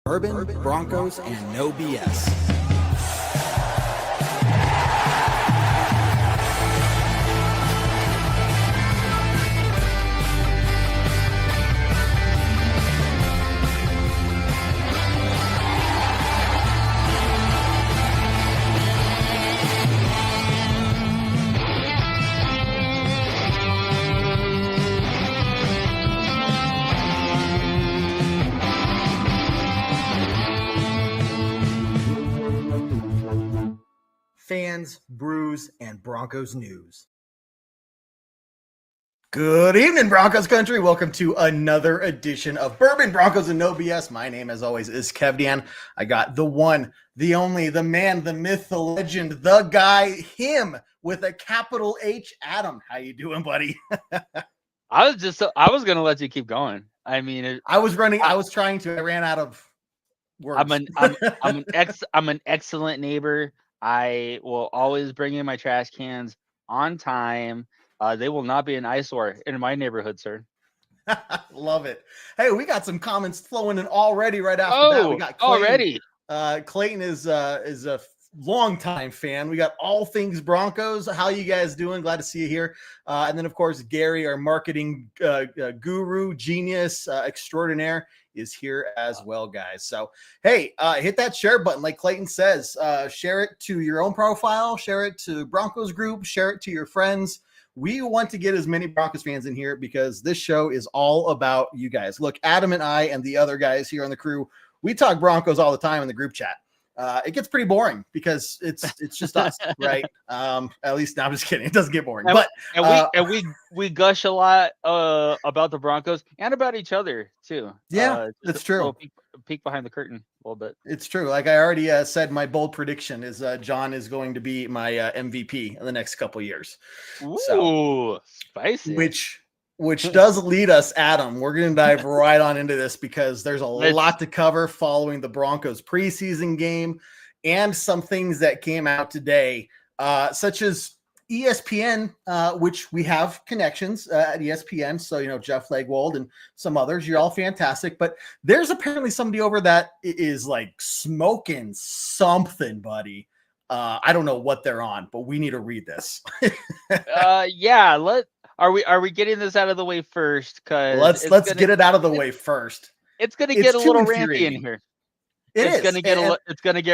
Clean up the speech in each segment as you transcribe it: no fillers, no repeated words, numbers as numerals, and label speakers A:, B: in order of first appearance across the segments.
A: Bourbon, Broncos, and No BS. Fans, brews, and Broncos news. Good evening, Broncos country. Welcome to another edition of Bourbon, Broncos, and No BS. My name, as always, is KeVDan. I got the one, the only, the man, the myth, the legend, the guy, him with a capital H, Adam. How you doing, buddy?
B: I was gonna let you keep going. I mean,
A: I was trying to. I ran out of words.
B: I'm an excellent neighbor. I will always bring in my trash cans on time. They will not be an eyesore in my neighborhood, sir.
A: Love it. Hey, we got some comments flowing in already right after that. We got Clayton.
B: Already.
A: Clayton is a longtime fan. We got all things Broncos. How you guys doing? Glad to see you here. And then, of course, Gary, our marketing guru, genius extraordinaire, is here as well, guys. So, hey, hit that share button like Clayton says. Share it to your own profile. Share it to Broncos group. Share it to your friends. We want to get as many Broncos fans in here because this show is all about you guys. Look, Adam and I and the other guys here on the crew, we talk Broncos all the time in the group chat. It gets pretty boring because it's just us, right? At least, no, I'm just kidding. It doesn't get boring,
B: we gush a lot about the Broncos and about each other too.
A: Yeah, that's true.
B: Peek behind the curtain a little bit.
A: It's true. Like I already said, my bold prediction is John is going to be my MVP in the next couple of years.
B: Ooh, spicy.
A: Which does lead us, Adam. We're going to dive right on into this because there's a lot to cover following the Broncos preseason game and some things that came out today, such as ESPN, which we have connections at ESPN. So, you know, Jeff Legwold and some others, you're all fantastic. But there's apparently somebody over that is like smoking something, buddy. I don't know what they're on, but we need to read this.
B: Yeah, Are we getting this out of the way first? Because
A: let's get it out of the way first.
B: It's gonna get a little ranty in here. It's gonna get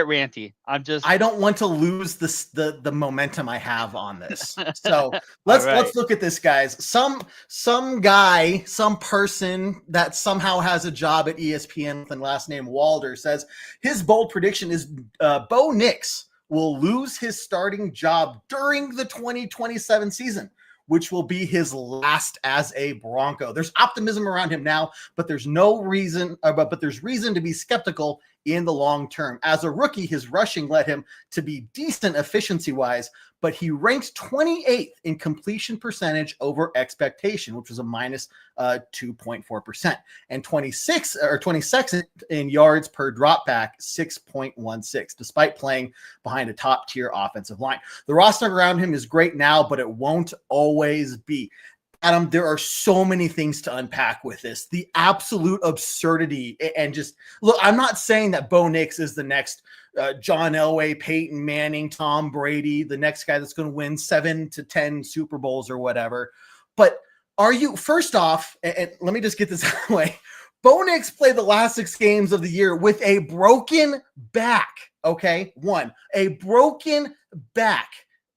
B: ranty. I
A: don't want to lose the momentum I have on this. So let's look at this, guys. Some guy, some person that somehow has a job at ESPN with a last name Walder says his bold prediction is Bo Nix will lose his starting job during the 2027 season, which will be his last as a Bronco. There's optimism around him now, but there's reason to be skeptical in the long term. As a rookie, his rushing led him to be decent efficiency-wise, but he ranked 28th in completion percentage over expectation, which was a minus 2.4%, and 22nd in yards per dropback, 6.16, despite playing behind a top-tier offensive line. The roster around him is great now, but it won't always be. Adam, there are so many things to unpack with this. The absolute absurdity and just look, I'm not saying that Bo Nix is the next John Elway, Peyton Manning, Tom Brady, the next guy that's going to win 7 to 10 Super Bowls or whatever. But are you, first off, and let me just get this out of the way. Bo Nix played the last 6 games of the year with a broken back. Okay. A broken back.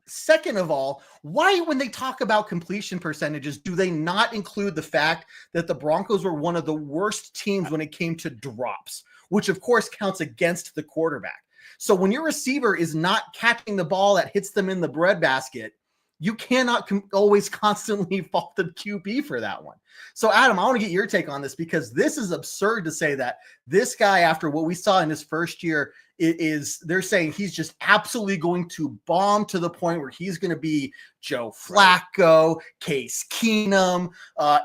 A: Second of all, why, when they talk about completion percentages, do they not include the fact that the Broncos were one of the worst teams when it came to drops, which of course counts against the quarterback? So when your receiver is not catching the ball that hits them in the breadbasket, you cannot always constantly fault the QB for that one. So, Adam, I want to get your take on this because this is absurd to say that this guy, after what we saw in his first year, they're saying he's just absolutely going to bomb to the point where he's going to be Joe Flacco, Case Keenum,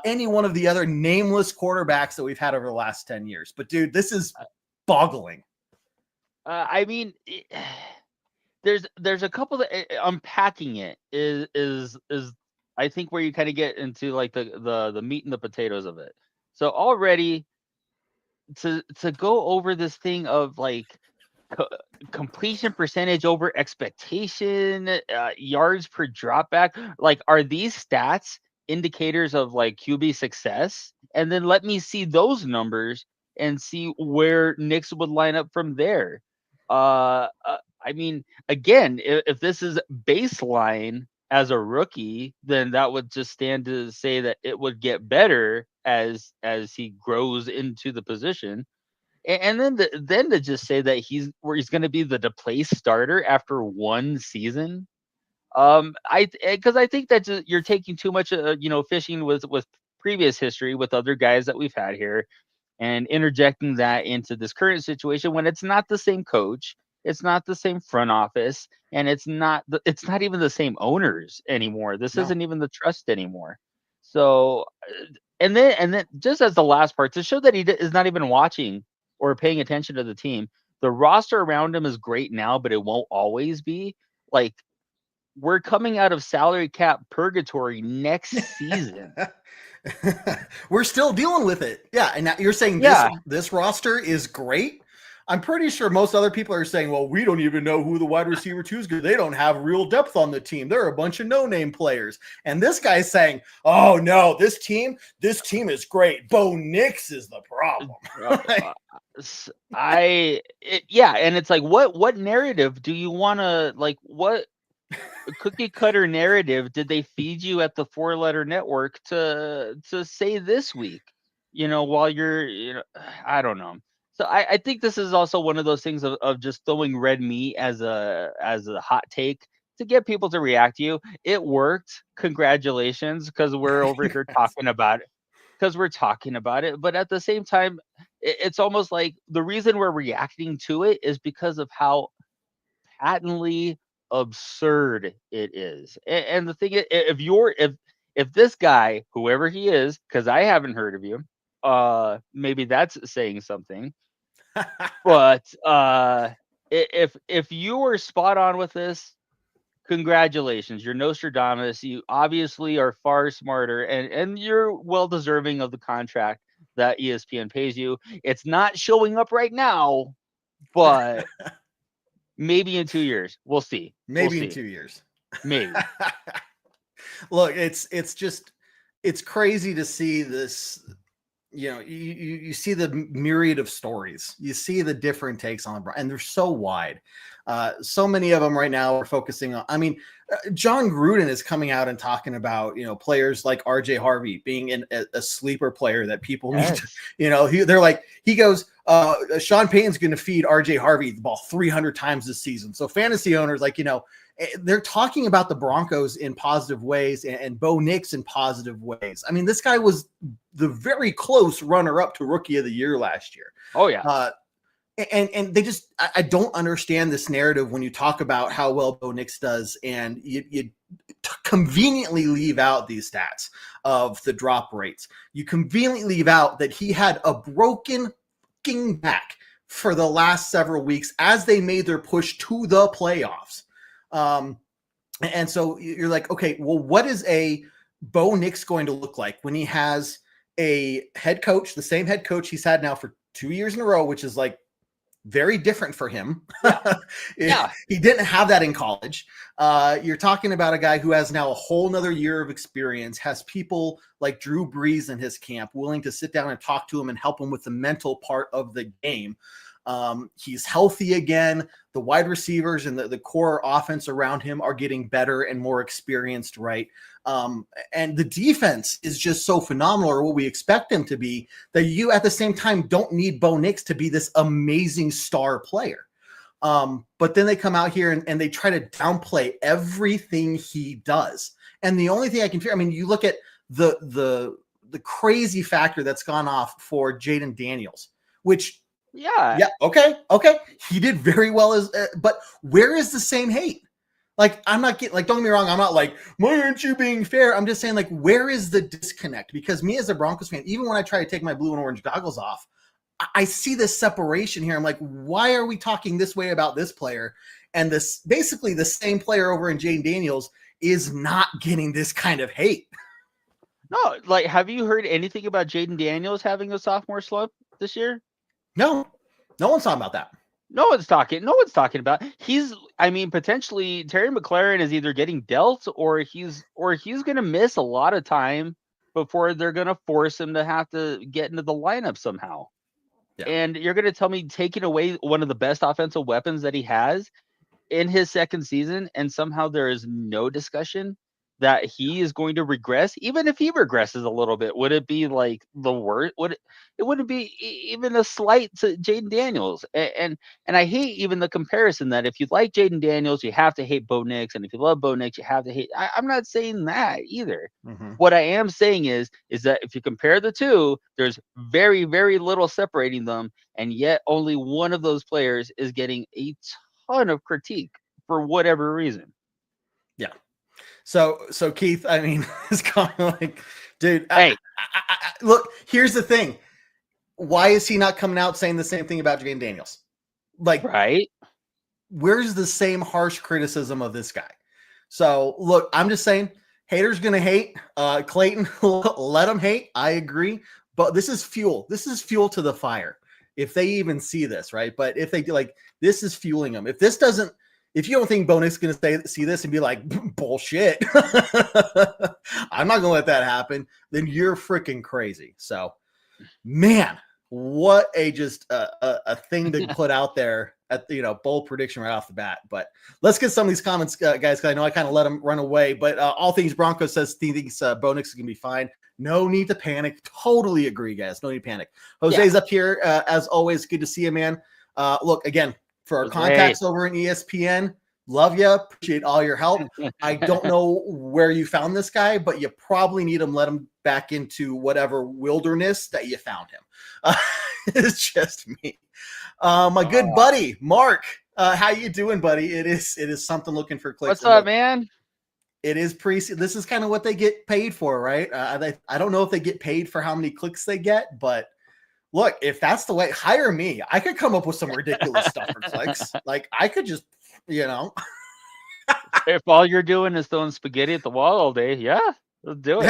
A: any one of the other nameless quarterbacks that we've had over the last 10 years. But, dude, this is boggling.
B: I mean, there's a couple that unpacking it is I think where you kind of get into like the meat and the potatoes of it. So already to go over this thing of like completion percentage over expectation, yards per dropback. Like, are these stats indicators of like QB success? And then let me see those numbers and see where Knicks would line up from there. I mean, again, if this is baseline as a rookie, then that would just stand to say that it would get better as he grows into the position. And then to just say that he's going to be the place starter after one season, because I think that you're taking too much, fishing with previous history with other guys that we've had here, and interjecting that into this current situation when it's not the same coach, it's not the same front office, and it's not even the same owners anymore. This
A: No.
B: isn't even the trust anymore. So, and then just as the last part to show that he is not even watching or paying attention to the team, the roster around him is great now, but it won't always be. Like, we're coming out of salary cap purgatory next season.
A: We're still dealing with it. Yeah. And you're saying this roster is great. I'm pretty sure most other people are saying, well, we don't even know who the wide receiver 2 is because they don't have real depth on the team. They're a bunch of no-name players. And this guy's saying, oh no, this team is great. Bo Nix is the problem.
B: And it's like, what narrative do you want to, like, what cookie cutter narrative did they feed you at the 4-letter network to say this week, while you're, I don't know. So I think this is also one of those things of just throwing red meat as a hot take to get people to react to you. It worked. Congratulations, because we're over here talking about it. But at the same time, it's almost like the reason we're reacting to it is because of how patently absurd it is. And the thing is, if this guy, whoever he is, because I haven't heard of you, maybe that's saying something. But if you were spot on with this, congratulations. You're Nostradamus. You obviously are far smarter, and you're well deserving of the contract that ESPN pays you. It's not showing up right now, but maybe in 2 years. We'll see.
A: Maybe in 2 years.
B: Maybe.
A: Look, it's crazy to see this. You see the myriad of stories. You see the different takes on LeBron, and they're so wide. So many of them right now are focusing on. I mean, John Gruden is coming out and talking about players like RJ Harvey being a sleeper player that people need to. They're like, he goes, Sean Payton's going to feed RJ Harvey the ball 300 times this season. So fantasy owners, like, they're talking about the Broncos in positive ways and Bo Nix in positive ways. I mean, this guy was the very close runner-up to Rookie of the Year last year.
B: Oh, yeah.
A: And they just, I don't understand this narrative when you talk about how well Bo Nix does, and you conveniently leave out these stats of the drop rates. You conveniently leave out that he had a broken fucking back for the last several weeks as they made their push to the playoffs. And so you're like, okay, well, what is a Bo Nix going to look like when he has a head coach, the same head coach he's had now for 2 years in a row, which is like very different for him. Yeah. He didn't have that in college. You're talking about a guy who has now a whole nother year of experience, has people like Drew Brees in his camp willing to sit down and talk to him and help him with the mental part of the game. He's healthy again. The wide receivers and the core offense around him are getting better and more experienced, right? And the defense is just so phenomenal, or what we expect them to be, that you at the same time don't need Bo Nix to be this amazing star player. But then they come out here and they try to downplay everything he does. And the only thing I can figure, I mean, you look at the crazy factor that's gone off for Jaden Daniels, which okay. He did very well but where is the same hate? Like, I'm not getting, like, don't get me wrong, I'm not like, why aren't you being fair? I'm just saying, like, where is the disconnect? Because me as a Broncos fan, even when I try to take my blue and orange goggles off, I see this separation here. I'm like, why are we talking this way about this player? And this, basically the same player over in Jaden Daniels is not getting this kind of hate.
B: No, like, have you heard anything about Jaden Daniels having a sophomore slump this year?
A: No one's talking about that.
B: No one's talking about. Potentially Terry McLaurin is either getting dealt or he's going to miss a lot of time before they're going to force him to have to get into the lineup somehow. Yeah. And you're going to tell me taking away one of the best offensive weapons that he has in his second season, and somehow there is no discussion that he is going to regress, even if he regresses a little bit? Would it be like the worst? It wouldn't be even a slight to Jaden Daniels. And I hate even the comparison that if you like Jaden Daniels, you have to hate Bo Nix, and if you love Bo Nix, you have to hate. I'm not saying that either. Mm-hmm. What I am saying is that if you compare the two, there's very, very little separating them, and yet only one of those players is getting a ton of critique for whatever reason.
A: Yeah. So Keith, I mean, it's kind of like, dude,
B: hey,
A: look, here's the thing. Why is he not coming out saying the same thing about Jaden Daniels? Like,
B: right?
A: Where's the same harsh criticism of this guy? So look, I'm just saying, haters going to hate. Clayton, let them hate. I agree. But this is fuel. This is fuel to the fire. If they even see this, right? But if they do, like, this is fueling them. If you don't think Bo Nix is going to see this and be like, bullshit, I'm not going to let that happen, then you're freaking crazy. So, man, what a thing to put out there at bold prediction right off the bat. But let's get some of these comments, guys, because I know I kind of let them run away. But All Things Broncos says he thinks Bo Nix is going to be fine. No need to panic. Totally agree, guys. No need to panic. Jose's up here. As always, good to see you, man. Look, again, for our contacts over in ESPN, love you. Appreciate all your help. I don't know where you found this guy, but you probably need him. Let him back into whatever wilderness that you found him. It's just me. My good buddy, Mark. How you doing, buddy? It is something looking for clicks.
B: What's up, man?
A: It is preseason. This is kind of what they get paid for, right? I don't know if they get paid for how many clicks they get, but look, if that's the way, hire me. I could come up with some ridiculous stuff for clicks. Like, I could just,
B: if all you're doing is throwing spaghetti at the wall all day, yeah, let's do it.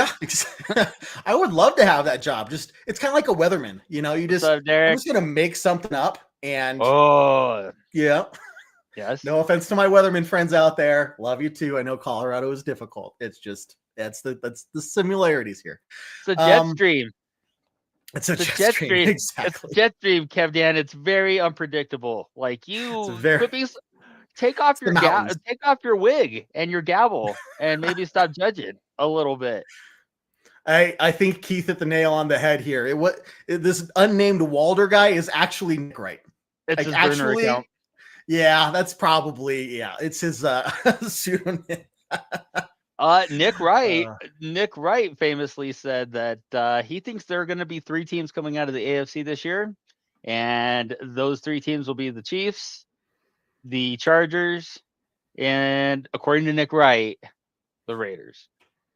A: Yeah, I would love to have that job. Just, it's kind of like a weatherman. I'm just gonna make something up and
B: yes.
A: No offense to my weatherman friends out there. Love you too. I know Colorado is difficult. It's just that's the similarities here.
B: It's a jet stream.
A: It's a jet stream. Exactly.
B: It's a jet stream, Kev Dan. It's very unpredictable. Like take off your wig and your gavel and maybe stop judging a little bit.
A: I think Keith hit the nail on the head here. This unnamed Walder guy is actually Nick Wright.
B: It's his burner account.
A: Yeah, that's probably it's his pseudonym.
B: Nick Wright famously said that he thinks there are going to be 3 teams coming out of the AFC this year, and those 3 teams will be the Chiefs, the Chargers, and according to Nick Wright, the Raiders.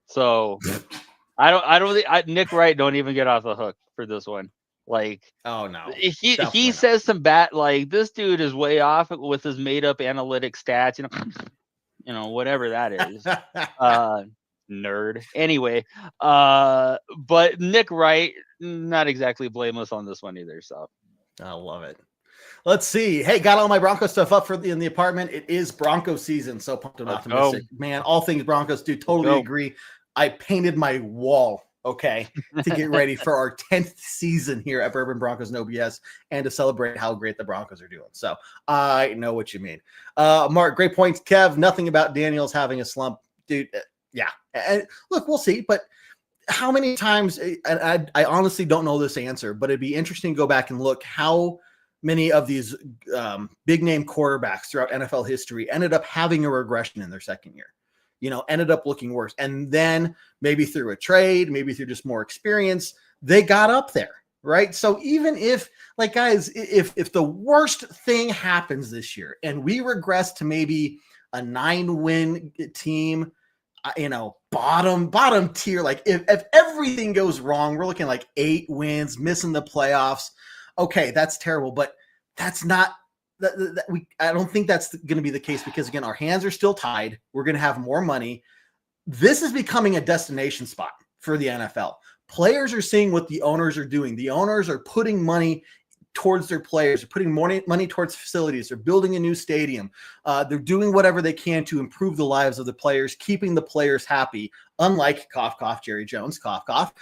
B: So Nick Wright don't even get off the hook for this one. Like,
A: oh no,
B: he says some bad, like, this dude is way off with his made up analytic stats, whatever that is. Nerd. Anyway, but Nick Wright, not exactly blameless on this one either. So
A: I love it. Let's see. Hey, got all my Broncos stuff up in the apartment. It is Bronco season, so pumped and optimistic. Man, all things Broncos, dude. Totally agree. I painted my wall, to get ready for our 10th season here at Bourbon Broncos No B.S. and to celebrate how great the Broncos are doing. So I know what you mean. Mark, great points. Kev, nothing about Daniels having a slump. Dude, yeah. And look, we'll see. But how many times, and I honestly don't know this answer, but it'd be interesting to go back and look how many of these big-name quarterbacks throughout NFL history ended up having a regression in their second year. Ended up looking worse. And then maybe through a trade, maybe through just more experience, they got up there, right? So even if, like, guys, if the worst thing happens this year and we regress to maybe a 9-win team, bottom tier, like if everything goes wrong, we're looking like 8 wins, missing the playoffs. Okay, that's terrible, but that's not I don't think that's going to be the case because, again, our hands are still tied. We're going to have more money. This is becoming a destination spot for the NFL. Players are seeing what the owners are doing. The owners are putting money towards their players. They're putting money towards facilities. They're building a new stadium. They're doing whatever they can to improve the lives of the players, keeping the players happy, unlike cough, cough, Jerry Jones, cough, cough.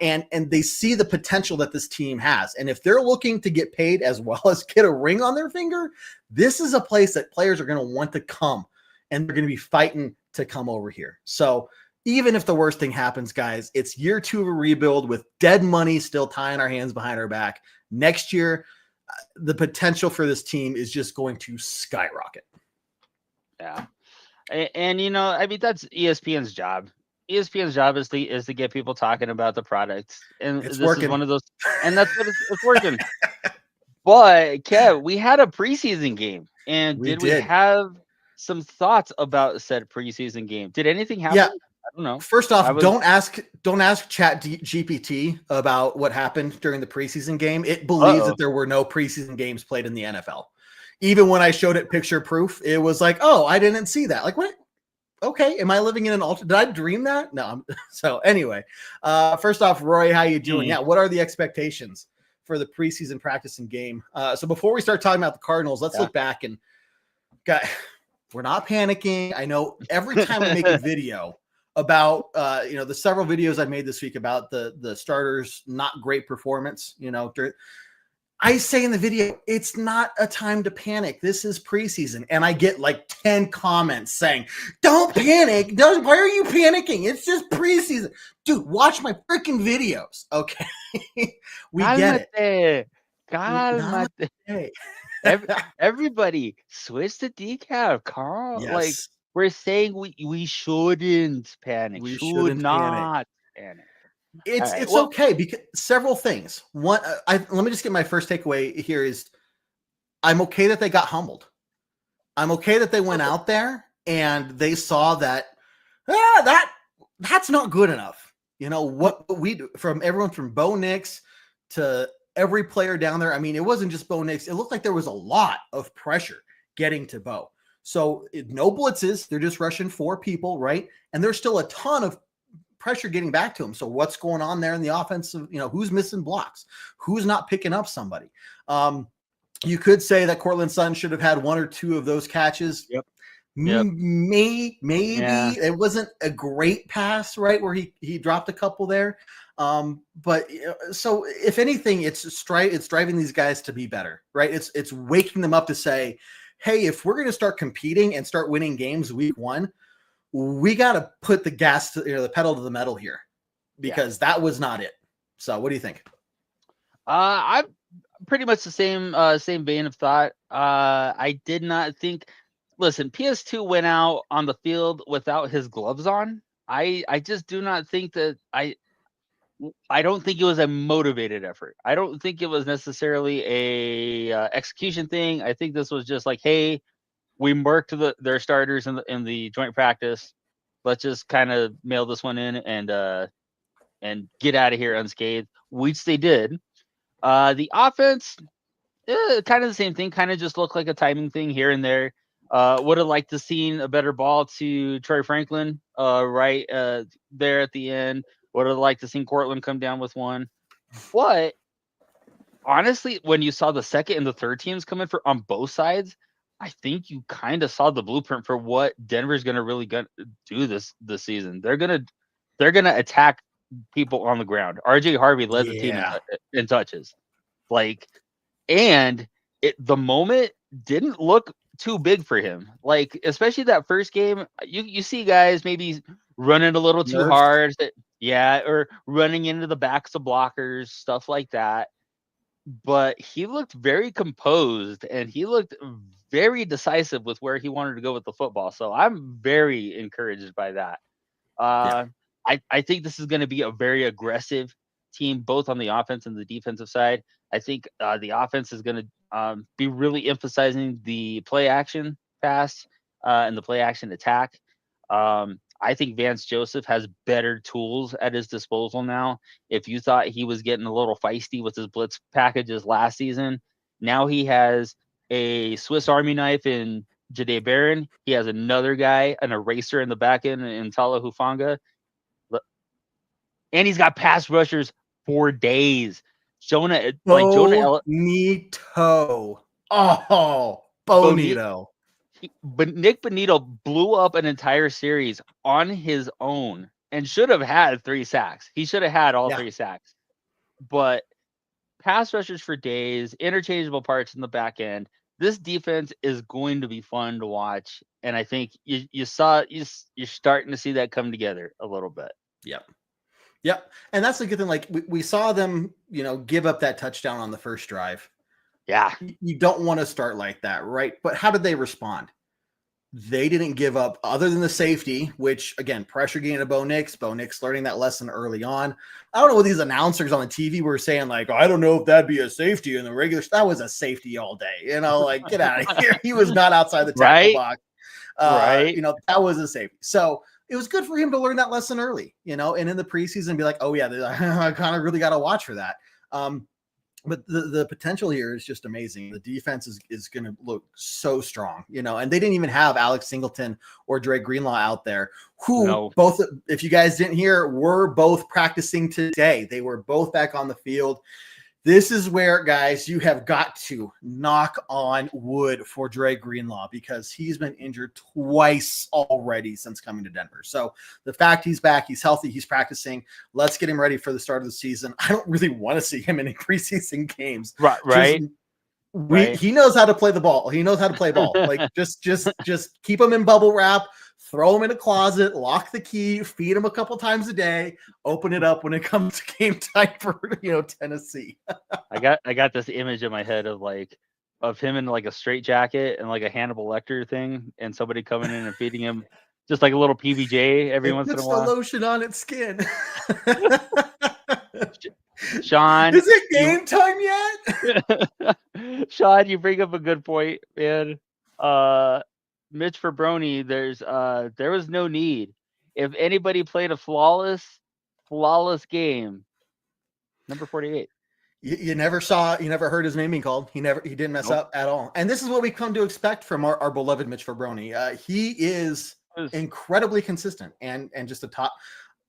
A: And they see the potential that this team has. And if they're looking to get paid as well as get a ring on their finger, this is a place that players are going to want to come, and they're going to be fighting to come over here. So even if the worst thing happens, guys, it's year 2 of a rebuild with dead money still tying our hands behind our back. Next year, the potential for this team is just going to skyrocket.
B: Yeah. And you know, I mean, that's ESPN's job. ESPN's job is to get people talking about the products. And
A: it's
B: this
A: working.
B: is one of those, and that's what it's working. But Kev, we had a preseason game, and did we have some thoughts about said preseason game? Did anything happen?
A: Yeah.
B: I don't know.
A: First off, don't ask Chat GPT about what happened during the preseason game. It believes that there were no preseason games played in the NFL. Even when I showed it picture proof, it was like, oh, I didn't see that. Like, what? Okay, am I living in an did I dream that? No. So anyway, first off, Roy, how you doing? Yeah, what are the expectations for the preseason practice and game? So before we start talking about the Cardinals, let's look back and we're not panicking. I know every time we make a video about the several videos I've made this week about the starters' not great performance, I say in the video, it's not a time to panic. This is preseason. And I get like 10 comments saying, don't panic. Why are you panicking? It's just preseason. Dude, watch my freaking videos. Okay. We get it.
B: Calmate. Everybody switch the decaf, Carl.
A: Yes.
B: Like, we're saying we shouldn't panic. We should not panic.
A: It's okay because several things. One, let me just get my first takeaway here is I'm okay that they got humbled. I'm okay that they went out there and they saw that that's not good enough. What we do, from everyone from Bo Nix to every player down there. I mean, it wasn't just Bo Nix. It looked like there was a lot of pressure getting to Bo. So no blitzes. They're just rushing 4 people, right? And there's still a ton of pressure getting back to him. So what's going on there in the offensive? Who's missing blocks? Who's not picking up somebody? You could say that Courtland Sutton should have had 1 or 2 of those catches.
B: Yep.
A: Maybe it wasn't a great pass, right? Where he dropped a couple there. But so if anything, it's driving these guys to be better, right? It's waking them up to say, hey, if we're going to start competing and start winning games week 1, we got to put the gas to the pedal to the metal here because that was not it. So what do you think?
B: I'm pretty much the same vein of thought. I did not think, listen, PS2 went out on the field without his gloves on. I just do not think that I don't think it was a motivated effort. I don't think it was necessarily a execution thing. I think this was just like, hey, we murked their starters in the joint practice. Let's just kind of mail this one in and get out of here unscathed, which they did. The offense, kind of the same thing. Kind of just looked like a timing thing here and there. Would have liked to seen a better ball to Troy Franklin right there at the end. Would have liked to seen Courtland come down with one. But honestly, when you saw the second and the third teams come in on both sides, I think you kind of saw the blueprint for what Denver's going to really do this season. They're gonna attack people on the ground. RJ Harvey led the team in touches, and the moment didn't look too big for him. Like, especially that first game, you see guys maybe running a little too hard, or running into the backs of blockers, stuff like that. But he looked very composed and he looked very decisive with where he wanted to go with the football. So I'm very encouraged by that. I think this is going to be a very aggressive team, both on the offense and the defensive side. I think the offense is going to be really emphasizing the play action pass and the play action attack. I think Vance Joseph has better tools at his disposal now. If you thought he was getting a little feisty with his blitz packages last season, now he has a Swiss Army knife in Jahdae Barron. He has another guy, an eraser in the back end in Tala Hufanga. And he's got pass rushers for days. Jonah, like Jonah
A: Bonito. Oh,
B: Bonito.
A: Bonito.
B: But Nick Bonito blew up an entire series on his own and should have had 3 sacks. He should have had all 3 sacks. But pass rushers for days, interchangeable parts in the back end. This defense is going to be fun to watch, and I think you're starting to see that come together a little bit.
A: Yep. And that's a good thing. Like we saw them, give up that touchdown on the first drive.
B: Yeah.
A: You don't want to start like that, right? But how did they respond? They didn't give up other than the safety, which again, pressure gain to Bo Nix. Bo Nix learning that lesson early on. I don't know what these announcers on the TV were saying, like, I don't know if that'd be a safety in the regular. That was a safety all day, like, get out of here. He was not outside the tackle box. That was a safety. So it was good for him to learn that lesson early, and in the preseason be like, oh yeah, I kind of really got to watch for that. But the potential here is just amazing. The defense is going to look so strong, and they didn't even have Alex Singleton or Dre Greenlaw out there, who both, if you guys didn't hear, were both practicing today. They were both back on the field. This is where, guys, you have got to knock on wood for Dre Greenlaw, because he's been injured twice already since coming to Denver. So the fact he's back, he's healthy, he's practicing. Let's get him ready for the start of the season. I don't really want to see him in any preseason games.
B: Right.
A: He knows how to play the ball. He knows how to play ball. Like just keep him in bubble wrap. Throw him in a closet, lock the key, feed him a couple times a day, open it up when it comes to game time for Tennessee.
B: I got this image in my head of him in like a straight jacket and like a Hannibal Lecter thing, and somebody coming in and feeding him just like a little PBJ every once in a while.
A: Puts the lotion on its skin.
B: Sean,
A: is it game time
B: yet? Sean, you bring up a good point, man. Mitch Fabroni, there was no need. If anybody played a flawless game, number 48.
A: You never heard his name being called. He didn't mess up at all. And this is what we come to expect from our beloved Mitch Fabroni. He is incredibly consistent and just a top.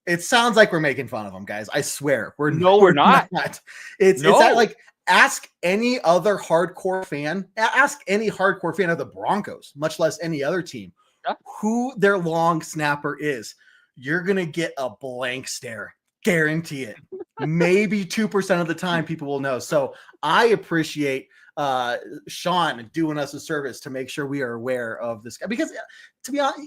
A: It sounds like we're making fun of him, guys. I swear. We're not. It's that, like, ask any other hardcore fan. Ask any hardcore fan of the Broncos, much less any other team, who their long snapper is. You're going to get a blank stare. Guarantee it. Maybe 2% of the time people will know. So I appreciate Sean doing us a service to make sure we are aware of this guy. Because, to be honest,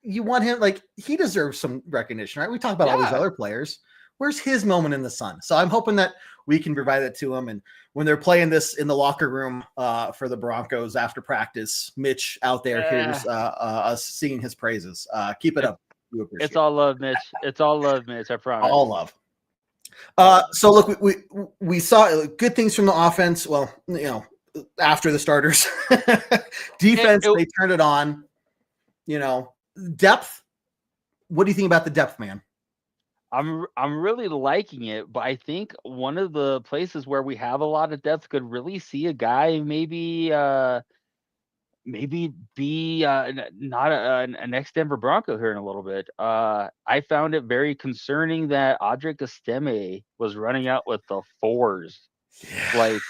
A: you want him, like, he deserves some recognition, right? We talk about all these other players. Where's his moment in the sun? So I'm hoping that we can provide that to him. And when they're playing this in the locker room for the Broncos after practice, Mitch out there hears us singing his praises. Keep it up.
B: It's all love, Mitch. It's all love, Mitch. I promise.
A: All love. So look, we saw good things from the offense. Well, after the starters, defense, they turned it on. Depth. What do you think about the depth, man?
B: I'm really liking it, but I think one of the places where we have a lot of depth could really see a guy maybe be not a next Denver Bronco here in a little bit. I found it very concerning that 𝐒𝐭𝐫𝐶 was running out with the 4s. Yeah. Like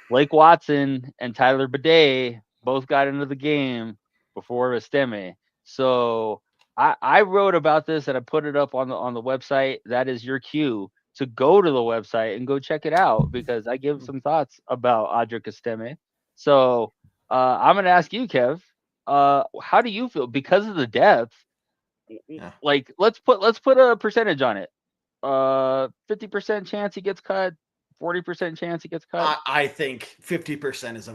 B: Blake Watson and Tyler Bidet both got into the game before 𝐒𝐭𝐫𝐶. So I wrote about this and I put it up on the website. That is your cue to go to the website and go check it out, because I give some thoughts about 𝐒𝐭𝐫𝐶. So I'm going to ask you, Kev, how do you feel because of the depth? Yeah. Like, let's put a percentage on it. 50% chance he gets cut, 40% chance he gets cut.
A: I think 50% is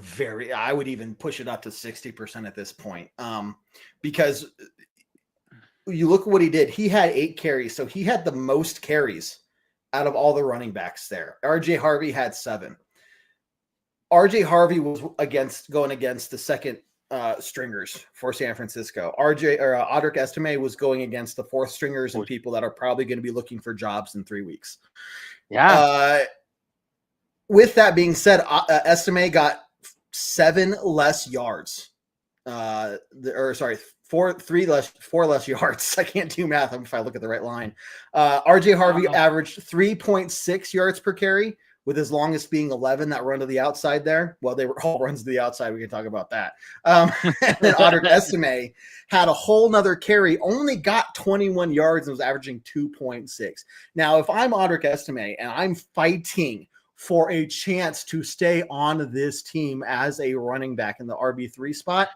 A: I would even push it up to 60% at this point. Because you look at what he did. He had 8 carries, so he had the most carries out of all the running backs there. RJ Harvey had 7. RJ Harvey was going against the second stringers for San Francisco. Audric Estime was going against the 4th stringers and people that are probably going to be looking for jobs in 3 weeks.
B: Yeah.
A: With that being said, Estime got 7 less yards. 4 less yards. I can't do math if I look at the right line. RJ Harvey averaged 3.6 yards per carry, with his longest being 11 that run to the outside there. Well, they were all runs to the outside. We can talk about that. And then Audric Estime had a whole nother carry, only got 21 yards and was averaging 2.6. Now, if I'm Audric Estime and I'm fighting for a chance to stay on this team as a running back in the RB3 spot,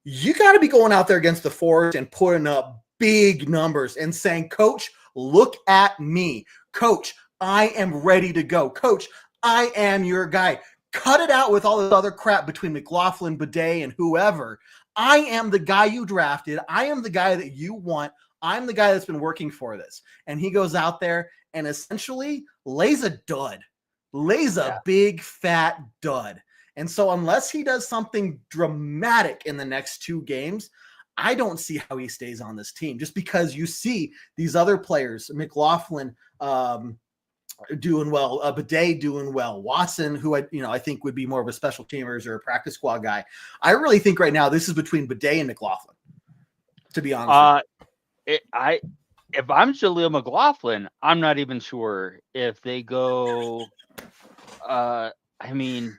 A: you got to be going out there against the Forest and putting up big numbers and saying, Coach, look at me. Coach, I am ready to go. Coach, I am your guy. Cut it out with all this other crap between McLaughlin, Bidet, and whoever. I am the guy you drafted. I am the guy that you want. I'm the guy that's been working for this. And he goes out there and essentially lays a dud. Lays a big, fat dud. And so unless he does something dramatic in the next 2 games, I don't see how he stays on this team, just because you see these other players, McLaughlin doing well, Bidet doing well, Watson, who I think would be more of a special teamers or a practice squad guy. I really think right now this is between Bidet and McLaughlin, to be honest.
B: If I'm Jaleel McLaughlin, I'm not even sure if they go. I mean,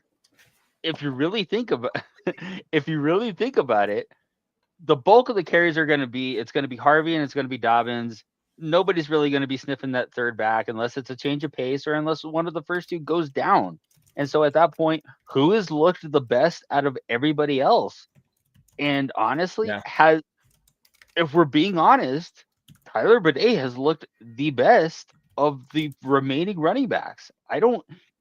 B: if you really think about it, the bulk of the carries are going to be Harvey and it's going to be Dobbins. Nobody's really going to be sniffing that third back unless it's a change of pace or unless one of the first 2 goes down. And so at that point, who has looked the best out of everybody else? And honestly, if we're being honest, Tyler Bidet has looked the best of the remaining running backs.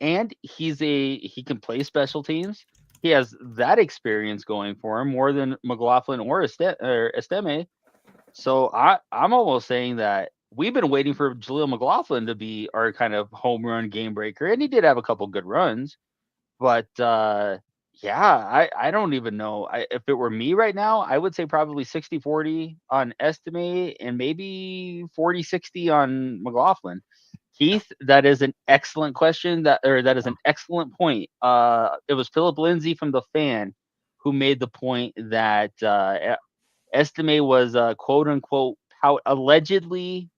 B: And he can play special teams. He has that experience going for him more than McLaughlin or Estime. So I'm almost saying that we've been waiting for Jaleel McLaughlin to be our kind of home run game breaker. And he did have a couple good runs. But I don't even know. If it were me right now, I would say probably 60-40 on Estime and maybe 40-60 on McLaughlin. Keith, that is an excellent question. That is an excellent point. It was Philip Lindsay from The Fan who made the point that Estime was quote unquote allegedly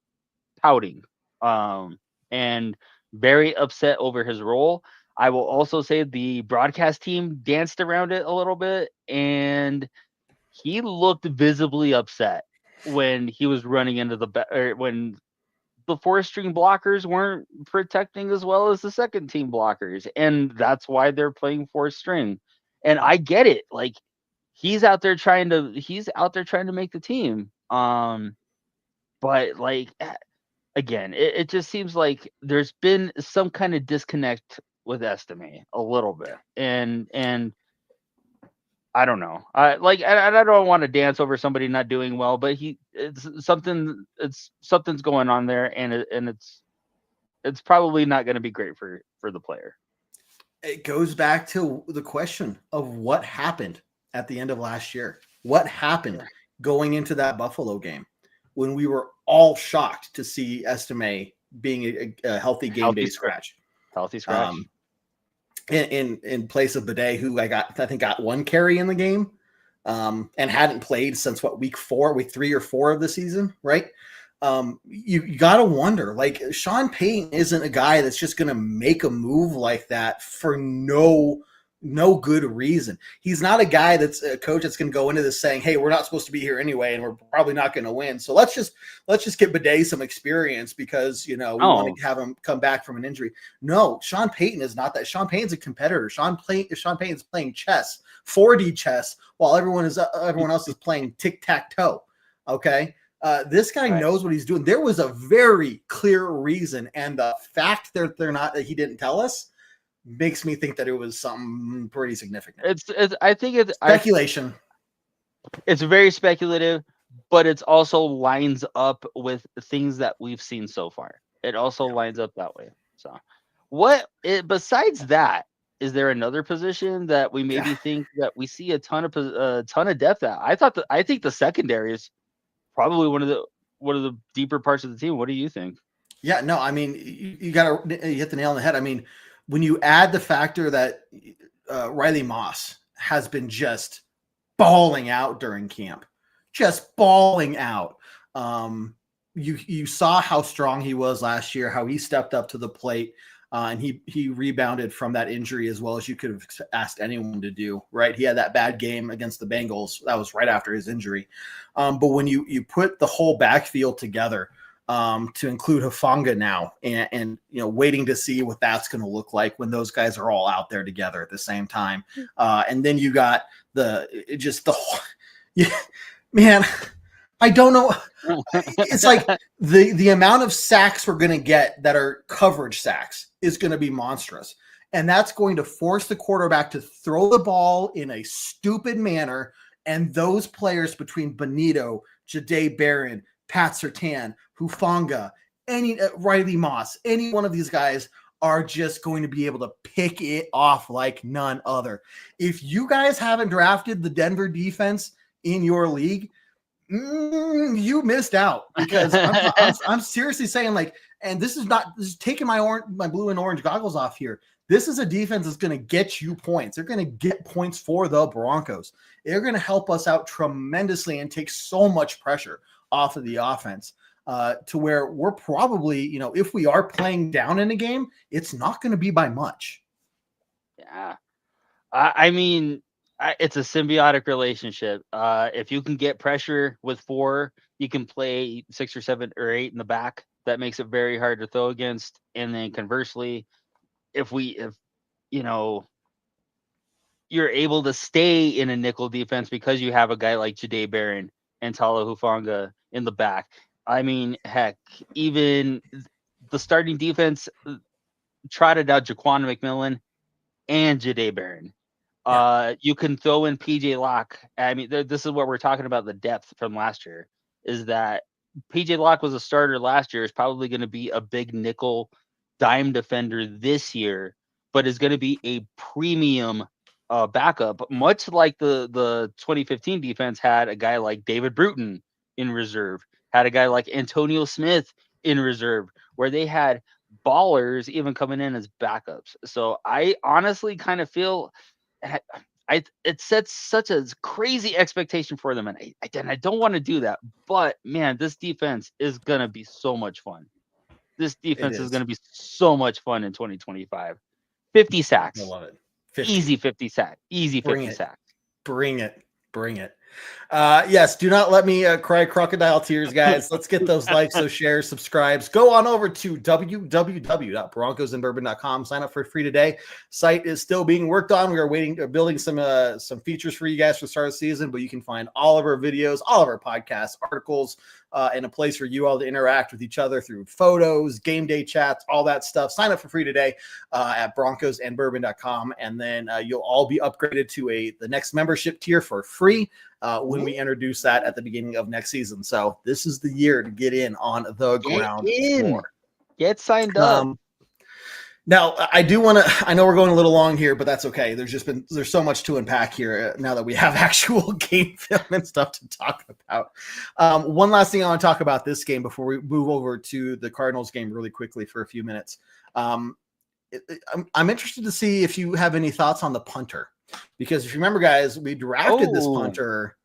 B: pouting, and very upset over his role. I will also say the broadcast team danced around it a little bit, and he looked visibly upset when he was running into when the 4th-string blockers weren't protecting as well as the 2nd-team blockers, and that's why they're playing 4th-string. And I get it. Like, he's out there trying to make the team. But like, again, it just seems like there's been some kind of disconnect with Estime a little bit, and I don't know. I don't want to dance over somebody not doing well, but something's going on there, and it's probably not going to be great for the player.
A: It goes back to the question of what happened at the end of last year. What happened going into that Buffalo game when we were all shocked to see Estime being a healthy game day scratch.
B: Healthy scratch.
A: In place of Bidet, who I think got 1 carry in the game, and hadn't played since week 3 or 4 of the season, right? You got to wonder, like, Sean Payton isn't a guy that's just going to make a move like that for no good reason. He's not a guy that's a coach that's going to go into this saying, hey, we're not supposed to be here anyway, and we're probably not going to win. So let's just get Bidet some experience because, we want to have him come back from an injury. No, Sean Payton is not that. Sean Payton's a competitor. Sean Payton's playing chess, 4D chess, while everyone else is playing tic-tac-toe. Okay. This guy knows what he's doing. There was a very clear reason. And the fact that he didn't tell us makes me think that it was something pretty significant.
B: I think it's
A: speculation.
B: It's very speculative, but it's also lines up with things that we've seen so far. It also lines up that way. So besides that, is there another position that we maybe think that we see a ton of depth at? I think the secondary is probably one of the deeper parts of the team. What do you think? Yeah, no, I mean, you hit the nail on the head. I mean, when you add the factor that Riley Moss has been just balling out during camp, just balling out. You saw how strong he was last year, how he stepped up to the plate.
A: And he rebounded from that injury as well as you could have asked anyone to do, right? He had that bad game against the Bengals. That was right after his injury. But when you put the whole backfield together, to include Hufanga now, and waiting to see what that's going to look like when those guys are all out there together at the same time. And then you got man, I don't know. It's like the amount of sacks we're going to get that are coverage sacks is going to be monstrous. And that's going to force the quarterback to throw the ball in a stupid manner. And those players between Bonito, 𝐁𝐨 𝐵ARON, Pat Surtain, Hufanga, Riley Moss, any one of these guys are just going to be able to pick it off like none other. If you guys haven't drafted the Denver defense in your league, you missed out, because I'm seriously saying, like, and this is taking my blue and orange goggles off here. This is a defense that's going to get you points. They're going to get points for the Broncos. They're going to help us out tremendously and take so much pressure off of the offense, to where we're probably, if we are playing down in a game, it's not going to be by much.
B: Yeah. I mean, it's a symbiotic relationship. If you can get pressure with 4, you can play 6 or 7 or 8 in the back. That makes it very hard to throw against. And then conversely, if you're able to stay in a nickel defense because you have a guy like 𝐁𝐨 𝐵ARON and Tala Hufanga in the back. I mean, heck, even the starting defense trotted out Jaquan McMillan and 𝐁𝐨 𝐵ARON. You can throw in PJ Locke. I mean, this is what we're talking about, the depth from last year, is that PJ Locke was a starter last year, is probably going to be a big nickel dime defender this year, but is going to be a premium backup, much like the 2015 defense had a guy like David Bruton in reserve, had a guy like Antonio Smith in reserve, where they had ballers even coming in as backups. So I honestly kind of feel it sets such a crazy expectation for them, and I don't want to do that. But man, this defense is gonna be so much fun. This defense is gonna be so much fun in 2025. 50 sacks.
A: I love it.
B: 50. Easy 50 sacks. Easy 50 sacks.
A: Bring it. Yes, do not let me cry crocodile tears, guys. Let's get those likes, those shares, subscribes. Go on over to www.broncosandbourbon.com. Sign up for free today. Site is still being worked on. We are building some features for you guys for the start of the season, but you can find all of our videos, all of our podcasts, articles, and a place for you all to interact with each other through photos, game day chats, all that stuff. Sign up for free today at broncosandbourbon.com, and then you'll all be upgraded to the next membership tier for free when we introduce that at the beginning of next season. So this is the year to get in on the ground floor.
B: Get signed up.
A: Now, I do want to, I know we're going a little long here, but that's okay. There's so much to unpack here now that we have actual game film and stuff to talk about. One last thing I want to talk about this game before we move over to the Cardinals game really quickly for a few minutes. I'm interested to see if you have any thoughts on the punter, because if you remember, guys, we drafted this punter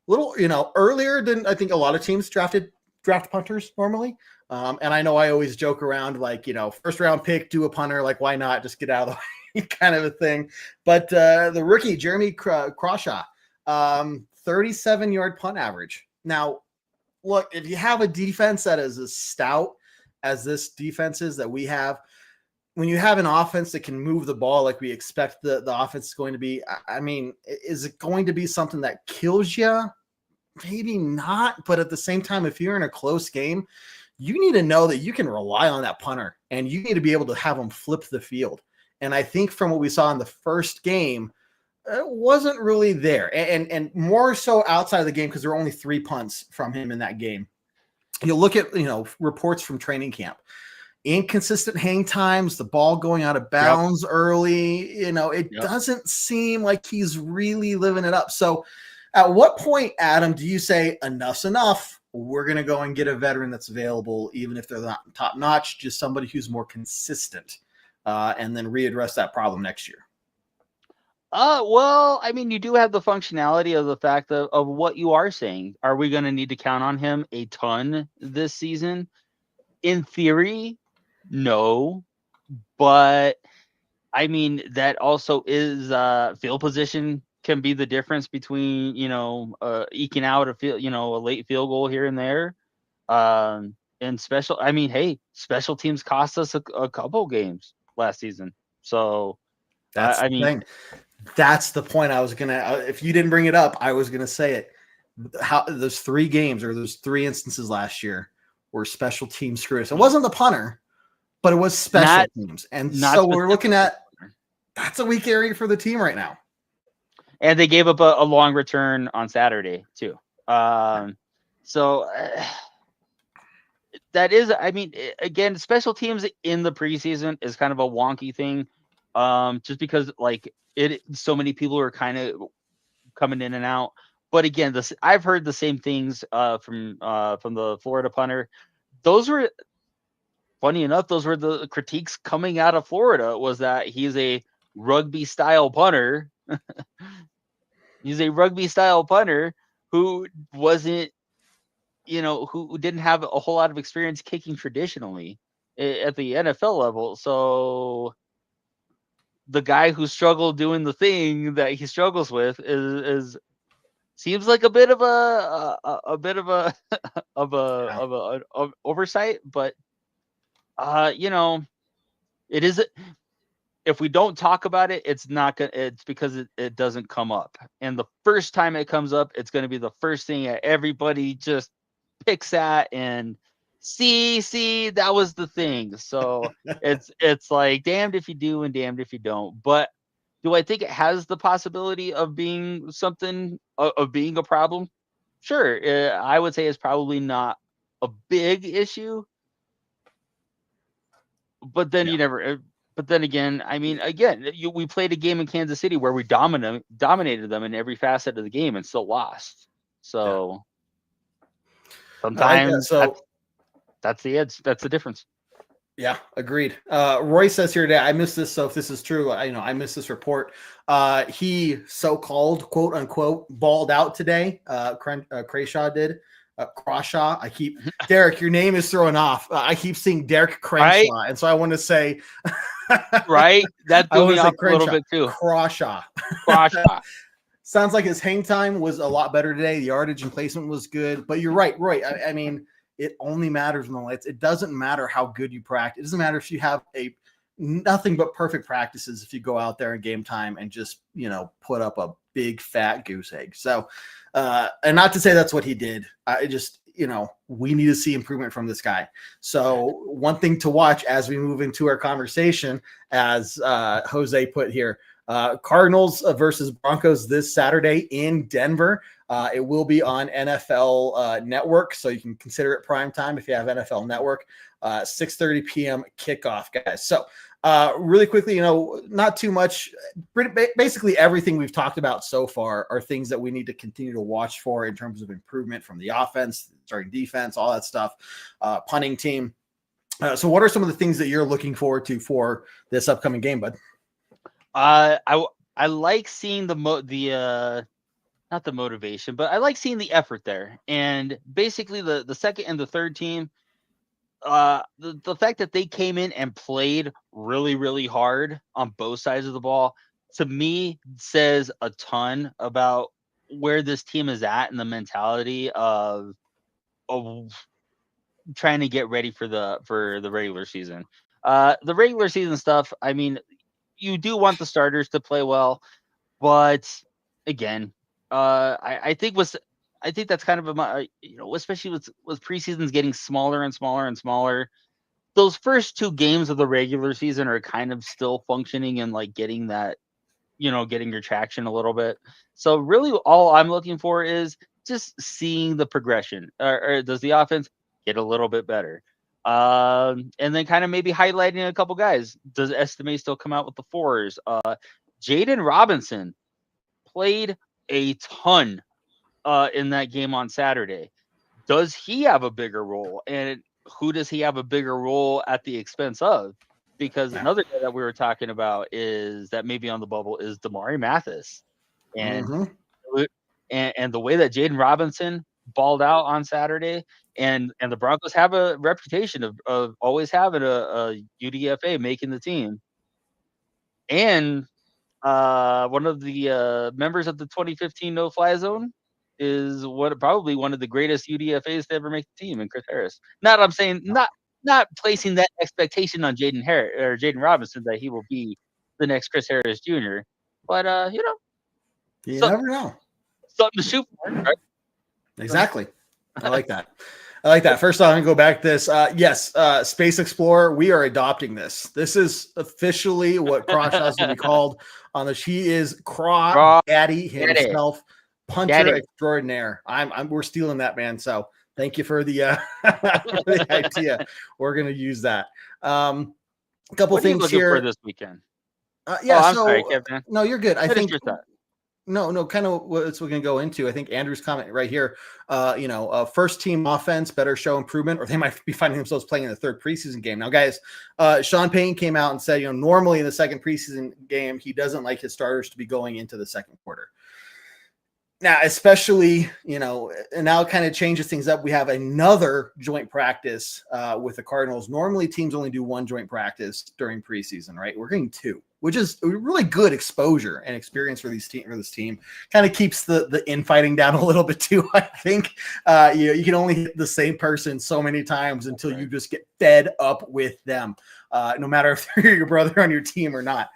A: a little, earlier than I think a lot of teams draft punters normally. And I know I always joke around like, first round pick, do a punter, like, why not just get out of the way kind of a thing. But the rookie, Jeremy Crawshaw, 37-yard punt average. Now, look, if you have a defense that is as stout as this defense is that we have, when you have an offense that can move the ball like we expect the offense is going to be, I mean, is it going to be something that kills you? Maybe not. But at the same time, if you're in a close game, you need to know that you can rely on that punter, and you need to be able to have them flip the field. And I think from what we saw in the first game, it wasn't really there. And more so outside of the game, because there were only 3 punts from him in that game. You'll look at, reports from training camp. Inconsistent hang times, the ball going out of bounds early. It doesn't seem like he's really living it up. So at what point, Adam, do you say enough's enough? We're going to go and get a veteran that's available, even if they're not top notch, just somebody who's more consistent, and then readdress that problem next year.
B: Well, I mean, you do have the functionality of the fact of what you are saying. Are we going to need to count on him a ton this season? In theory, no, but I mean, that also is field position can be the difference between, eking out a late field goal here and there. And special teams cost us a couple games last season. So
A: that's the thing. That's the point I was gonna. If you didn't bring it up, I was gonna say it. How those 3 games or those 3 instances last year where special teams screwed us. It wasn't the punter, but it was special teams. And so we're looking at that's a weak area for the team right now.
B: And they gave up a long return on Saturday too. So that is, I mean, again, special teams in the preseason is kind of a wonky thing. Just because so many people are kind of coming in and out. But again, I've heard the same things from the Florida punter. Those were, funny enough, those were the critiques coming out of Florida, was that he's a rugby style punter. He's a rugby style punter who wasn't, who didn't have a whole lot of experience kicking traditionally at the NFL level. So the guy who struggled doing the thing that he struggles with is seems like a bit of a oversight, but it is. If we don't talk about it, it's not gonna. It's because it doesn't come up, and the first time it comes up, it's going to be the first thing that everybody just picks at and see that was the thing. So it's like damned if you do and damned if you don't. But do I think it has the possibility of being something of being a problem? Sure, I would say it's probably not a big issue. But then you never. But then again, I mean, we played a game in Kansas City where we dominated them in every facet of the game and still lost. So sometimes that's the edge. That's the difference.
A: Yeah, agreed. Roy says here today, I missed this. So if this is true, I missed this report. He so-called quote unquote balled out today. Crenshaw did. Crawshaw. Derek, your name is throwing off. I keep seeing Derek Crenshaw, right? And so I want to say,
B: right? That threw me off a little bit too.
A: Crawshaw. Sounds like his hang time was a lot better today. The yardage and placement was good, but you're right, Roy. I mean, it only matters in the lights. It doesn't matter how good you practice. It doesn't matter if you have nothing but perfect practices if you go out there in game time and just, put up a big fat goose egg. So, and not to say that's what he did. I just, we need to see improvement from this guy. So one thing to watch as we move into our conversation, as Jose put here, Cardinals versus Broncos this Saturday in Denver. It will be on NFL Network, so you can consider it prime time if you have NFL Network. 6:30 p.m. kickoff, guys. So really quickly, not too much. Basically, everything we've talked about so far are things that we need to continue to watch for in terms of improvement from the offense, starting defense, all that stuff, punting team. So what are some of the things that you're looking forward to for this upcoming game, bud?
B: I like seeing not the motivation, but I like seeing the effort there. And basically the second and the third team, the fact that they came in and played really, really hard on both sides of the ball, to me says a ton about where this team is at and the mentality of trying to get ready for the regular season. The regular season stuff, I mean, you do want the starters to play well, but again, I think that's kind of especially with preseasons getting smaller and smaller and smaller. Those first 2 games of the regular season are kind of still functioning and like getting that, getting your traction a little bit. So really, all I'm looking for is just seeing the progression. Or does the offense get a little bit better? And then kind of maybe highlighting a couple guys. Does Estime still come out with the 4s? Jaden Robinson played a ton in that game on Saturday. Does he have a bigger role? And who does he have a bigger role at the expense of? Because another guy that we were talking about is that maybe on the bubble is Damari Mathis. And and the way that Jaden Robinson balled out on Saturday, And the Broncos have a reputation of always having a UDFA making the team. And one of the members of the 2015 no-fly zone is probably one of the greatest UDFAs to ever make the team, and Chris Harris. I'm saying not placing that expectation on Jaden Robinson that he will be the next Chris Harris Jr. But
A: you never know.
B: Something to shoot for, right?
A: Exactly. I like that. First off, I'm going to go back to this. Yes, Space Explorer, we are adopting this. This is officially what Crawshaw's going to be called on the. He is Craw Daddy himself, punter extraordinaire. We're stealing that, man. So thank you for the, for the idea. We're going to use that. A couple things here
B: for this weekend.
A: Sorry, Kevin. No, you're good. I think. No, kind of what we're going to go into. I think Andrew's comment right here, first team offense better show improvement, or they might be finding themselves playing in the third preseason game. Now, guys, Sean Payton came out and said, normally in the second preseason game, he doesn't like his starters to be going into the second quarter. Now, especially, and now it kind of changes things up. We have another joint practice with the Cardinals. Normally, teams only do one joint practice during preseason, right? We're getting two, which is really good exposure and experience for this team. Kind of keeps the infighting down a little bit too. I think you can only hit the same person so many times until you just get fed up with them, no matter if they're your brother on your team or not.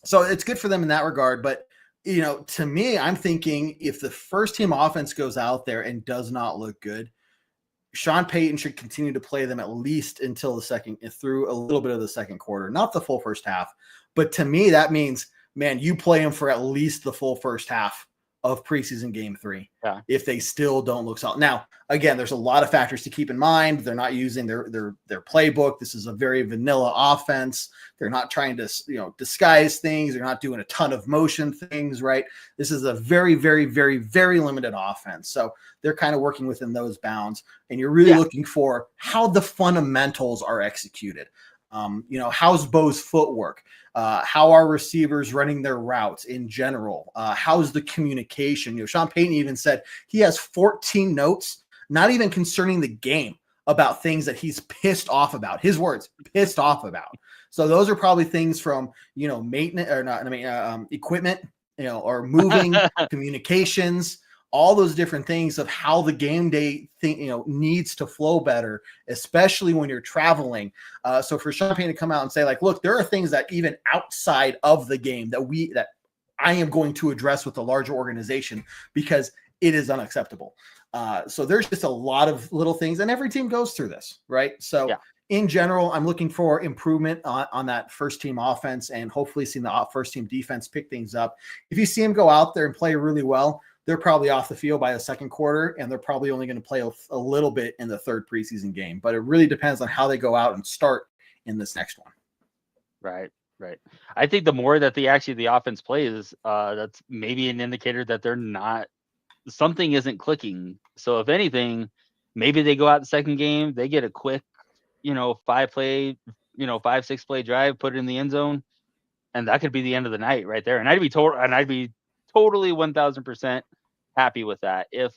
A: So it's good for them in that regard, but. To me, I'm thinking if the first team offense goes out there and does not look good, Sean Payton should continue to play them at least until through a little bit of the second quarter, not the full first half. But to me, that means, man, you play them for at least the full first half of preseason game 3.
B: Yeah.
A: If they still don't look solid. Now, again, there's a lot of factors to keep in mind. They're not using their playbook. This is a very vanilla offense. They're not trying to, disguise things. They're not doing a ton of motion things, right? This is a very, very, very, very limited offense. So they're kind of working within those bounds. And you're really looking for how the fundamentals are executed. How's Bo's footwork? How are receivers running their routes in general? How's the communication? Sean Payton even said he has 14 notes, not even concerning the game, about things that he's pissed off about. His words, pissed off about. So those are probably things from, maintenance or not, equipment, or moving communications, all those different things of how the game day thing, needs to flow better, especially when you're traveling. So for Sean Payton to come out and say, like, look, there are things that even outside of the game that I am going to address with the larger organization because it is unacceptable. So there's just a lot of little things, and every team goes through this, right? So in general, I'm looking for improvement on that first team offense and hopefully seeing the first team defense pick things up. If you see them go out there and play really well, they're probably off the field by the second quarter, and they're probably only going to play a little bit in the third preseason game. But it really depends on how they go out and start in this next one.
B: Right. I think the more that the offense plays, that's maybe an indicator that something isn't clicking. So if anything, maybe they go out the second game, they get a quick, 5-6 play drive, put it in the end zone, and that could be the end of the night right there. And I'd be totally 1000% happy with that. If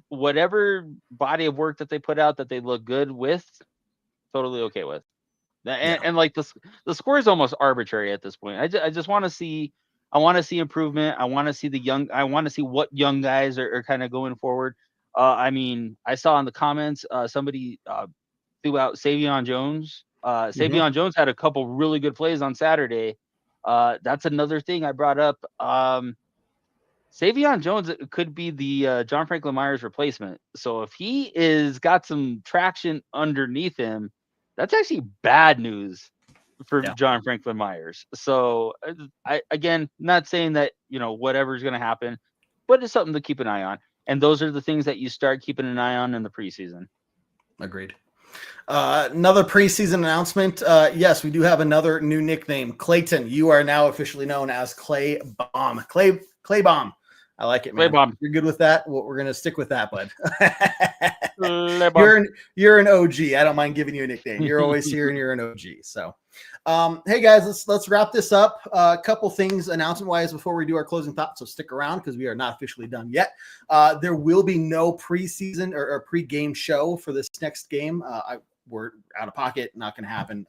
B: whatever body of work that they put out that they look good with, totally okay with. And like the score is almost arbitrary at this point. I just want to see. I want to see improvement. I want to see I want to see what young guys are kind of going forward. I saw in the comments somebody threw out Savion Jones. Savion Jones had a couple really good plays on Saturday. That's another thing I brought up. Savion Jones could be the John Franklin Myers replacement. So if he is got some traction underneath him, that's actually bad news for John Franklin Myers. So I again, not saying that, whatever's going to happen, but it's something to keep an eye on. And those are the things that you start keeping an eye on in the preseason.
A: Agreed. Another preseason announcement. Yes, we do have another new nickname. Clayton, you are now officially known as Clay Bomb. Clay Bomb. I like it, man.
B: Bomb.
A: You're good with that? Well, we're going to stick with that, bud.
B: Bomb.
A: You're an OG. I don't mind giving you a nickname. You're always here and you're an OG. So, hey guys, let's wrap this up. A couple things announcement wise before we do our closing thoughts. So stick around because we are not officially done yet. There will be no preseason or pre-game show for this next game. We're out of pocket. Not going to happen.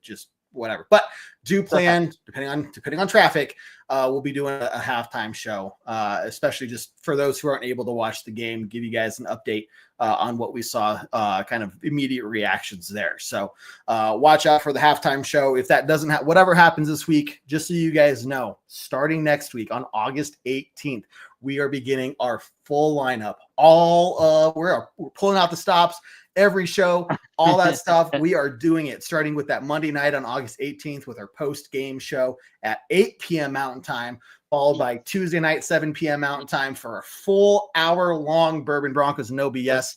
A: Just whatever. But do plan, depending on traffic, we'll be doing a halftime show, especially just for those who aren't able to watch the game, give you guys an update on what we saw, kind of immediate reactions there. So watch out for the halftime show. If that doesn't have whatever happens this week, just so you guys know, starting next week on August 18th, we are beginning our full lineup. We're pulling out the stops. Every show, all that stuff, we are doing it starting with that Monday night on August 18th with our post-game show at 8 p.m. Mountain Time, followed by Tuesday night, 7 p.m. Mountain Time for a full hour-long Bourbon Broncos No BS.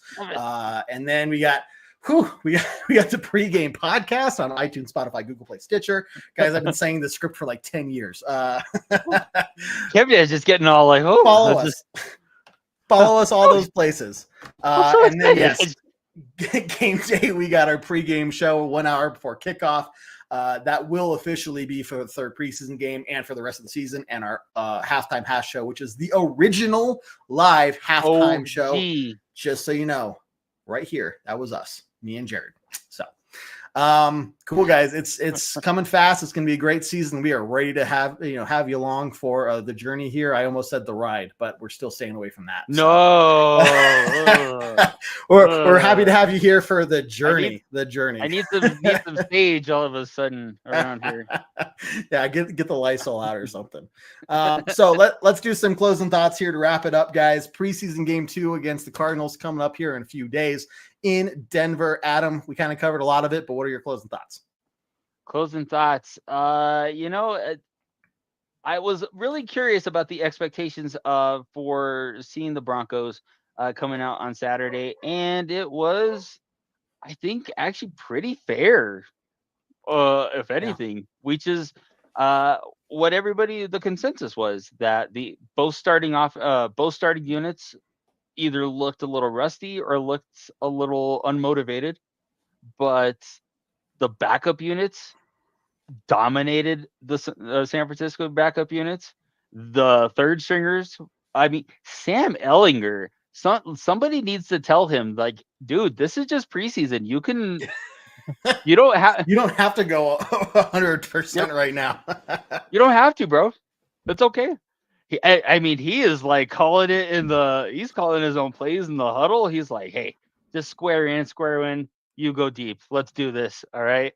A: And then we got the pregame podcast on iTunes, Spotify, Google Play, Stitcher. Guys, I've been saying this script for like 10 years.
B: Kevin is just getting all like, oh,
A: follow us all those places. And then, yes. Game day, we got our pregame show 1 hour before kickoff. That will officially be for the third preseason game and for the rest of the season, and our halftime hash show, which is the original live halftime show. Just so you know, right here, that was us, me and Jared. So cool, guys. It's coming fast. It's gonna be a great season. We are ready to have you along for the journey here. I almost said the ride, but we're still staying away from that.
B: No.
A: We're happy to have you here for the journey. I
B: need some sage all of a sudden around here.
A: Yeah, get the Lysol out or something. So let's do some closing thoughts here to wrap it up, guys. Preseason game 2 against the Cardinals coming up here in a few days in Denver. Adam, we kind of covered a lot of it, but what are your closing thoughts?
B: Closing thoughts. I was really curious about the expectations for seeing the Broncos coming out on Saturday, and it was, I think, actually pretty fair, if anything, which is what the consensus was, that both starting units either looked a little rusty or looked a little unmotivated, but the backup units dominated the San Francisco backup units. The third stringers, I mean, Sam Ehlinger, somebody needs to tell him, like, dude, this is just preseason. You don't have
A: to go 100% right now.
B: You don't have to, bro. That's okay. He is like calling his own plays in the huddle. He's like, hey, just square in, you go deep. Let's do this. All right.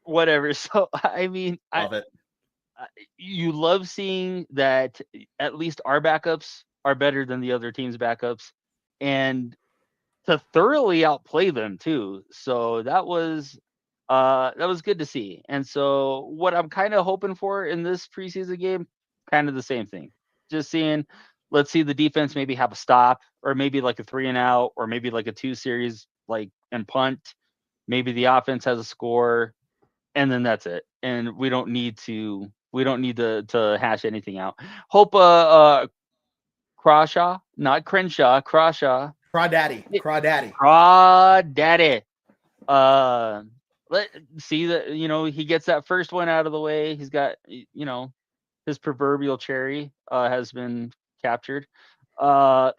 B: Whatever. So,
A: Love it.
B: You love seeing that at least our backups are better than the other team's backups, and to thoroughly outplay them too. So that was good to see. And so what I'm kind of hoping for in this preseason game, kind of the same thing. Just seeing, let's see the defense maybe have a stop, or maybe like a 3-and-out, or maybe like a 2 series, like, and punt. Maybe the offense has a score, and then that's it. And we don't need to hash anything out. Hope Crawshaw, not Crenshaw, Crawshaw.
A: Crawdaddy.
B: Let's see that, he gets that first one out of the way. He's got, his proverbial cherry has been captured. So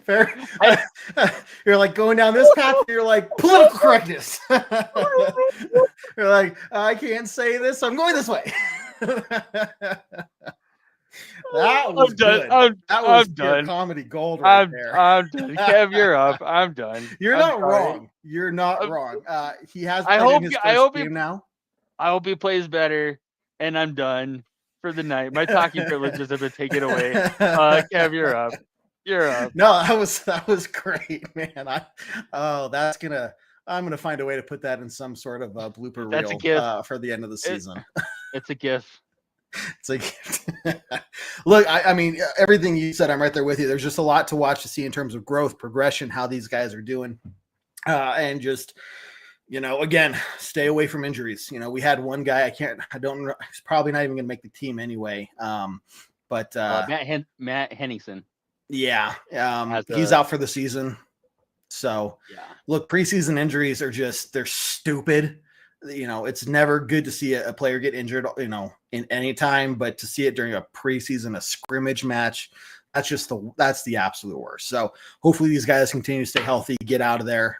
A: fair. You're like going down this path. You're like political correctness. You're like, I can't say this. I'm going this way. That was good. That was done. Comedy gold right there.
B: I'm done. Kev, you're up. I'm done.
A: You're not wrong. You're not wrong. He has played in his first game now.
B: I hope he plays better, and I'm done for the night. My talking privileges have been taken away. Kev, you're up. You're up.
A: No, that was great, man. I'm gonna find a way to put that in some sort of blooper reel for the end of the season.
B: It's a gift.
A: It's like, look, I mean, everything you said, I'm right there with you. There's just a lot to watch to see in terms of growth, progression, how these guys are doing, and just Again, stay away from injuries. We had one guy, he's probably not even going to make the team anyway. But
B: Matt Henningsen.
A: Yeah. He's out for the season. So look, preseason injuries they're stupid. It's never good to see a player get injured, in any time, but to see it during a preseason, a scrimmage match, that's the absolute worst. So hopefully these guys continue to stay healthy, get out of there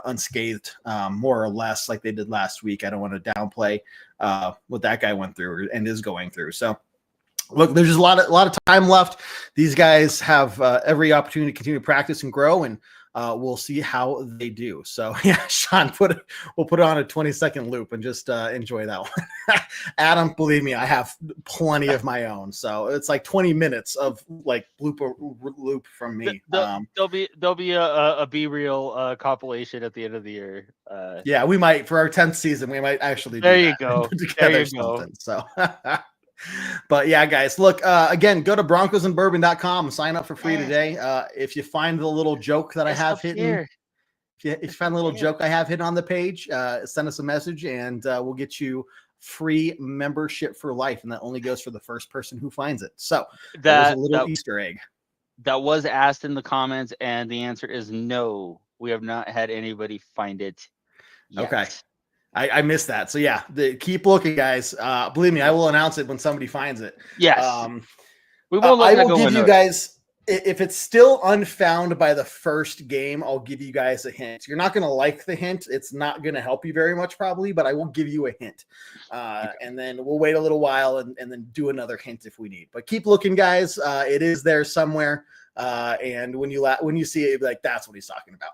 A: unscathed, more or less like they did last week. I don't want to downplay what that guy went through and is going through. So look, there's just a lot of time left. These guys have every opportunity to continue to practice and grow, and we'll see how they do. So yeah, Sean, we'll put it on a 20-second loop and just enjoy that one. Adam, believe me, I have plenty of my own. So it's like 20 minutes of like loop from me.
B: There'll be a Be Real compilation at the end of the year.
A: Yeah, we might, for our 10th season, we might actually do
B: there you go.
A: Put together something. So but yeah, guys, look, again, go to BroncosandBourbon.com, sign up for free today. If you find the little joke that I have hidden, if you find a little joke I have hidden on the page, send us a message and we'll get you free membership for life. And that only goes for the first person who finds it. So there's a little Easter egg.
B: That was asked in the comments, and the answer is no. We have not had anybody find it yet.
A: Okay. I missed that. So yeah, keep looking, guys. Believe me, I will announce it when somebody finds it.
B: Yes.
A: We will I will give you guys, if it's still unfound by the first game, I'll give you guys a hint. You're not going to like the hint. It's not going to help you very much probably, but I will give you a hint. And then we'll wait a little while and then do another hint if we need. But keep looking, guys. It is there somewhere. And when you see it, you'll be like, that's what he's talking about.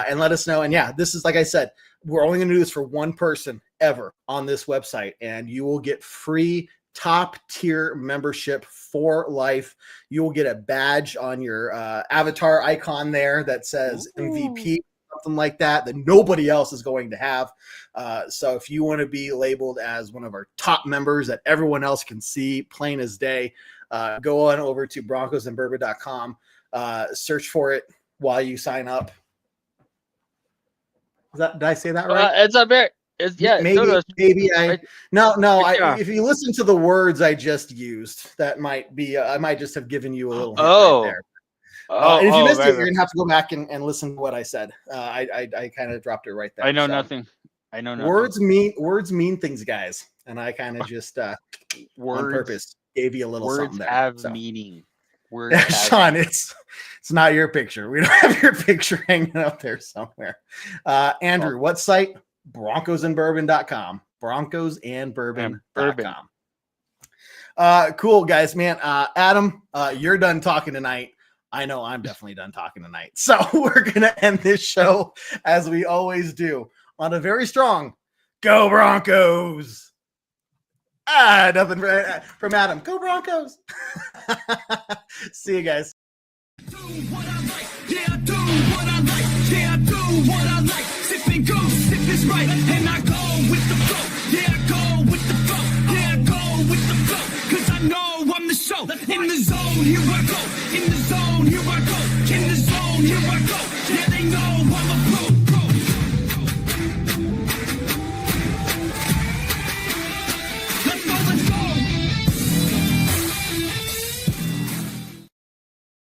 A: And let us know. And yeah, this is, like I said, we're only going to do this for one person ever on this website, and you will get free top tier membership for life. You will get a badge on your avatar icon there that says MVP, something like that nobody else is going to have. So if you want to be labeled as one of our top members that everyone else can see plain as day, go on over to BroncosandBourbon.com, search for it while you sign up. Did I say that right?
B: It's up there.
A: Maybe if you listen to the words I just used, that might be I might just have given you a little hint right there. And if you missed it, you're gonna have to go back and listen to what I said. I kind of dropped it right there.
B: I know nothing.
A: Words mean things, guys, and I kind of just on purpose gave you a little something there.
B: Words have meaning.
A: Sean, it's not your picture. We don't have your picture hanging up there somewhere. Andrew, what site? BroncosandBourbon.com. BroncosandBourbon.com. Cool, guys, man. Adam, you're done talking tonight. I know I'm definitely done talking tonight. So we're gonna end this show as we always do on a very strong Go Broncos. Nothing from Adam. Go Broncos. See you guys. Do what I like. Yeah, I do what I like. Yeah, I do what I like. Sip and go, sip is right. And I go with the flow. Yeah, I go with the flow. Yeah, I go with the flow. Cause I know I'm the show. In the zone, here I go. In the zone.